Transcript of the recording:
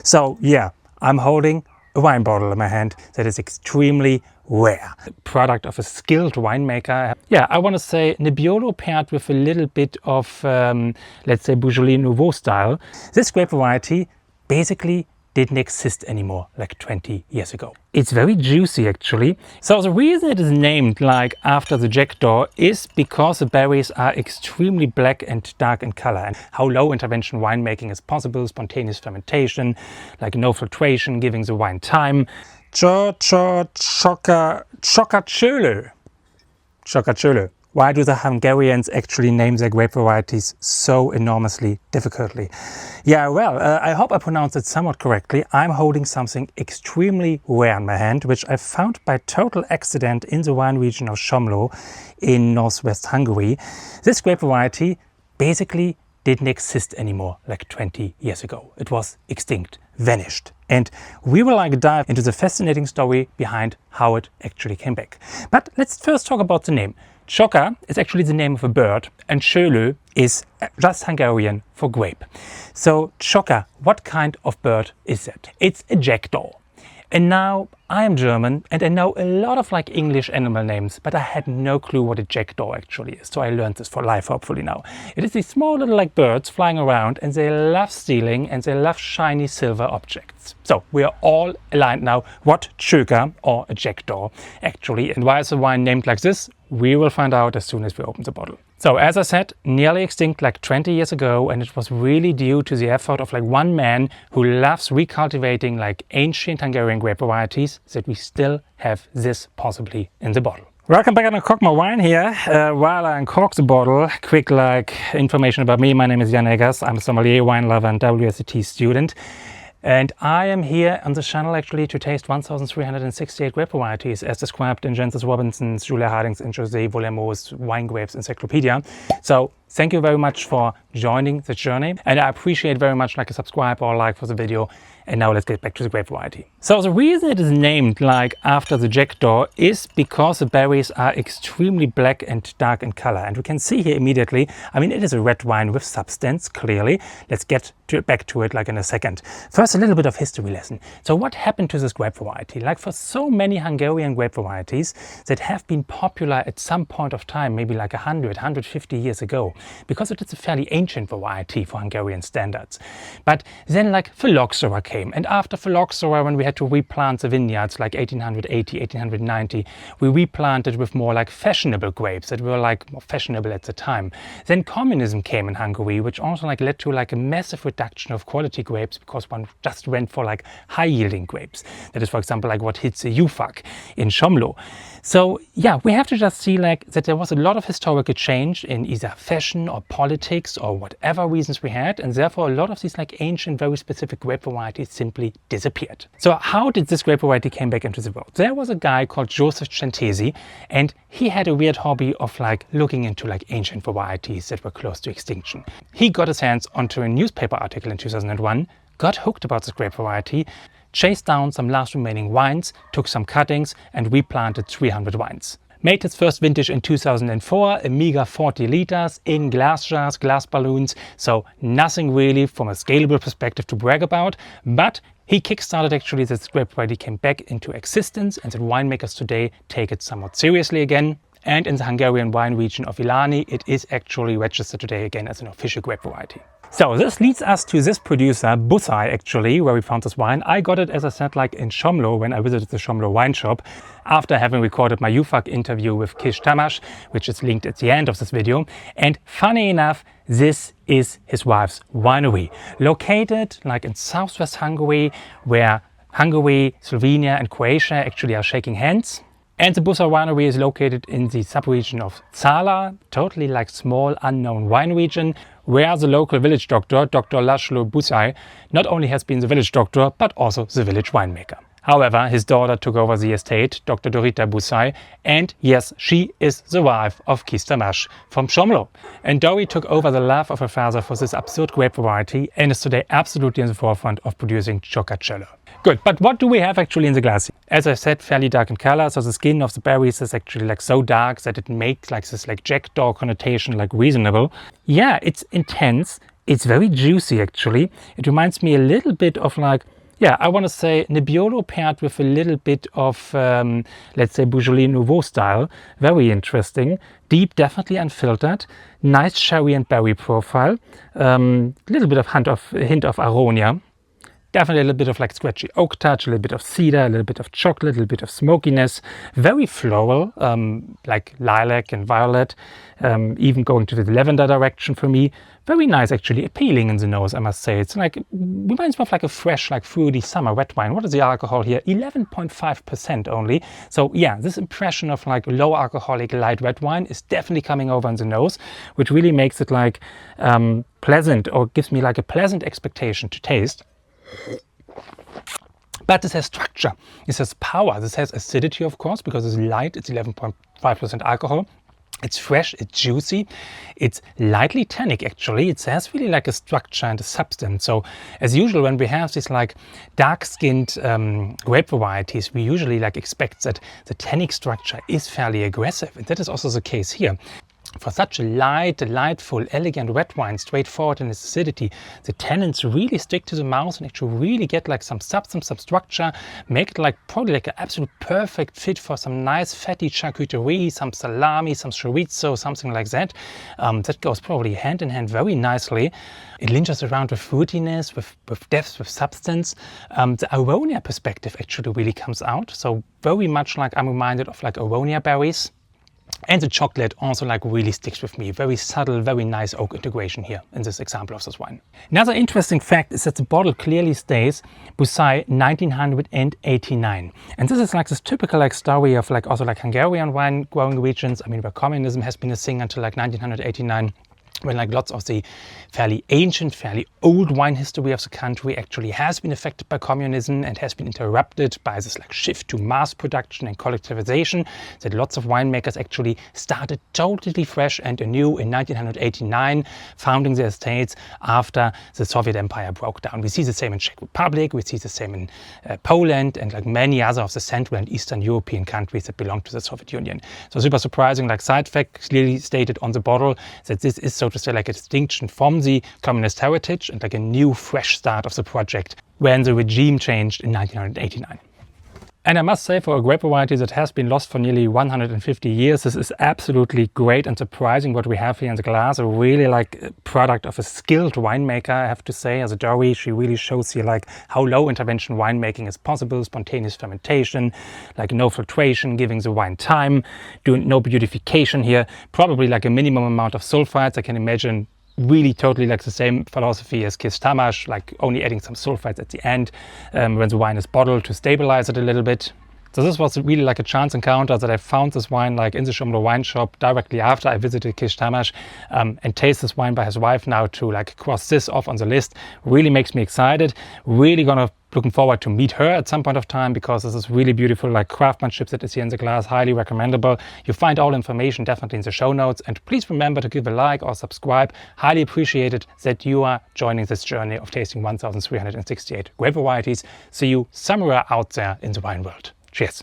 So yeah, I'm holding a wine bottle in my hand that is extremely rare. Product of a skilled winemaker. Yeah, I want to say Nebbiolo paired with a little bit of, let's say, Beaujolais Nouveau style. This grape variety basically didn't exist anymore like 20 years ago. It's very juicy actually. So the reason it is named like after the jackdaw is because the berries are extremely black and dark in color, and how low intervention winemaking is possible, spontaneous fermentation, like no filtration, giving the wine time. Csókaszőlő. Why do the Hungarians actually name their grape varieties so enormously difficultly? Yeah, well, I hope I pronounced it somewhat correctly. I'm holding something extremely rare in my hand, which I found by total accident in the wine region of Somló in northwest Hungary. This grape variety basically didn't exist anymore like 20 years ago. It was extinct, vanished. And we will dive into the fascinating story behind how it actually came back. But let's first talk about the name. Csóka is actually the name of a bird, and szőlő is just Hungarian for grape. So csóka, what kind of bird is that? It's a jackdaw. And now I am German and I know a lot of English animal names, but I had no clue what a jackdaw actually is. So I learned this for life, hopefully now. It is these small little birds flying around, and they love stealing and they love shiny silver objects. So we are all aligned now what csóka or a jackdaw actually, and why is the wine named like this? We will find out as soon as we open the bottle. So as I said, nearly extinct like 20 years ago, and it was really due to the effort of one man who loves recultivating ancient Hungarian grape varieties that we still have this possibly in the bottle. Welcome back. I'm gonna cork my wine here. While I uncork the bottle, quick information about me. My name is Jan Eggers. I'm a sommelier, wine lover and WSET student. And I am here on the channel actually to taste 1,368 grape varieties as described in Jancis Robinson's, Julia Harding's and José Volemo's Wine Grapes Encyclopedia. So thank you very much for joining the journey, and I appreciate very much a subscribe or like for the video. And now let's get back to the grape variety. So the reason it is named after the jackdaw is because the berries are extremely black and dark in color. And we can see here immediately, it is a red wine with substance, clearly. Let's get back to it in a second. First, a little bit of history lesson. So what happened to this grape variety? For so many Hungarian grape varieties that have been popular at some point of time, maybe 100, 150 years ago, because it is a fairly ancient variety for Hungarian standards. But then phylloxera came, and after phylloxera, when we had to replant the vineyards 1880, 1890, we replanted with more fashionable grapes that were more fashionable at the time. Then communism came in Hungary, which also led to a massive reduction of quality grapes because one just went for high yielding grapes. That is, for example, what hits the Juhfark in Somló. So yeah, we have to just see that there was a lot of historical change in either fashion or politics or whatever reasons we had, and therefore a lot of these ancient, very specific grape varieties simply disappeared. So how did this grape variety came back into the world? There was a guy called József Szentesi, and he had a weird hobby of looking into ancient varieties that were close to extinction. He got his hands onto a newspaper article in 2001, got hooked about this grape variety, chased down some last remaining wines, took some cuttings and replanted 300 wines. Made its first vintage in 2004, a meager 40 liters in glass jars, glass balloons, so nothing really from a scalable perspective to brag about, but he kickstarted actually this grape variety came back into existence, and that winemakers today take it somewhat seriously again. And in the Hungarian wine region of Ilani, it is actually registered today again as an official grape variety. So this leads us to this producer, Bussay actually, where we found this wine. I got it, as I said, in Somló when I visited the Somló wine shop after having recorded my Juhfark interview with Tamás, which is linked at the end of this video. And funny enough, this is his wife's winery, located in southwest Hungary, where Hungary, Slovenia and Croatia actually are shaking hands. And the Bussay winery is located in the subregion of Zala, totally small unknown wine region, where the local village doctor, Dr. László Bussay, not only has been the village doctor, but also the village winemaker. However, his daughter took over the estate, Dr. Dorottya Bussay, and yes, she is the wife of Tamás from Somló. And Dori took over the love of her father for this absurd grape variety and is today absolutely in the forefront of producing csókaszőlő. Good, but what do we have actually in the glass? As I said, fairly dark in color, so the skin of the berries is actually so dark that it makes this jackdaw connotation reasonable. Yeah, it's intense, It's very juicy actually. It reminds me a little bit of like, yeah, I want to say Nebbiolo paired with a little bit of, let's say, Beaujolais Nouveau style. Very interesting. Deep, definitely unfiltered. Nice sherry and berry profile. Little bit of hint of Aronia. Definitely a little bit of like scratchy oak touch, a little bit of cedar, a little bit of chocolate, a little bit of smokiness. Very floral, like lilac and violet. Even going to the lavender direction for me. Very nice actually, appealing in the nose, I must say. It's like, reminds me of like a fresh, like fruity summer red wine. What is the alcohol here? 11.5% only. So yeah, this impression of like low alcoholic light red wine is definitely coming over in the nose, which really makes it like pleasant, or gives me like a pleasant expectation to taste. But this has structure, this has power, this has acidity of course, because it's light, it's 11.5% alcohol. It's fresh, it's juicy, it's lightly tannic actually. It has really like a structure and a substance. So as usual when we have these like dark-skinned grape varieties, we usually like expect that the tannic structure is fairly aggressive, and that is also the case here. For such a light, delightful, elegant red wine, straightforward in its acidity, the tannins really stick to the mouth and actually really get like some substance, some structure, make it like probably like an absolute perfect fit for some nice fatty charcuterie, some salami, some chorizo, something like that. That goes probably hand in hand very nicely. It lingers around with fruitiness, with depth, with substance. The Aronia perspective actually really comes out. So very much like I'm reminded of like Aronia berries. And the chocolate also like really sticks with me. Very subtle, very nice oak integration here in this example of this wine. Another interesting fact is that the bottle clearly states Bussay 1989. And this is like this typical like story of like also like Hungarian wine growing regions. I mean, where communism has been a thing until like 1989. When like lots of the fairly ancient, fairly old wine history of the country actually has been affected by communism and has been interrupted by this like shift to mass production and collectivization, that lots of winemakers actually started totally fresh and anew in 1989, founding their estates after the Soviet Empire broke down. We see the same in Czech Republic, we see the same in Poland and like many other of the Central and Eastern European countries that belong to the Soviet Union. So super surprising, like side fact, clearly stated on the bottle that this is so to say like a distinction from the communist heritage and like a new fresh start of the project when the regime changed in 1989. And I must say, for a grape variety that has been lost for nearly 150 years, this is absolutely great and surprising what we have here in the glass. A really like product of a skilled winemaker, I have to say. As a Dory, she really shows here like how low intervention winemaking is possible, spontaneous fermentation, like no filtration, giving the wine time, doing no beautification here, probably like a minimum amount of sulfites. I can imagine really totally like the same philosophy as Tamás, like only adding some sulfites at the end when the wine is bottled to stabilize it a little bit. So this was really like a chance encounter that I found this wine like in the Somló wine shop directly after I visited Tamás and taste this wine by his wife now to like cross this off on the list. Really makes me excited. Really looking forward to meet her at some point of time, because this is really beautiful like craftsmanship that is here in the glass. Highly recommendable. You find all information definitely in the show notes, and please remember to give a like or subscribe. Highly appreciated that you are joining this journey of tasting 1368 grape varieties. See you somewhere out there in the wine world. Cheers.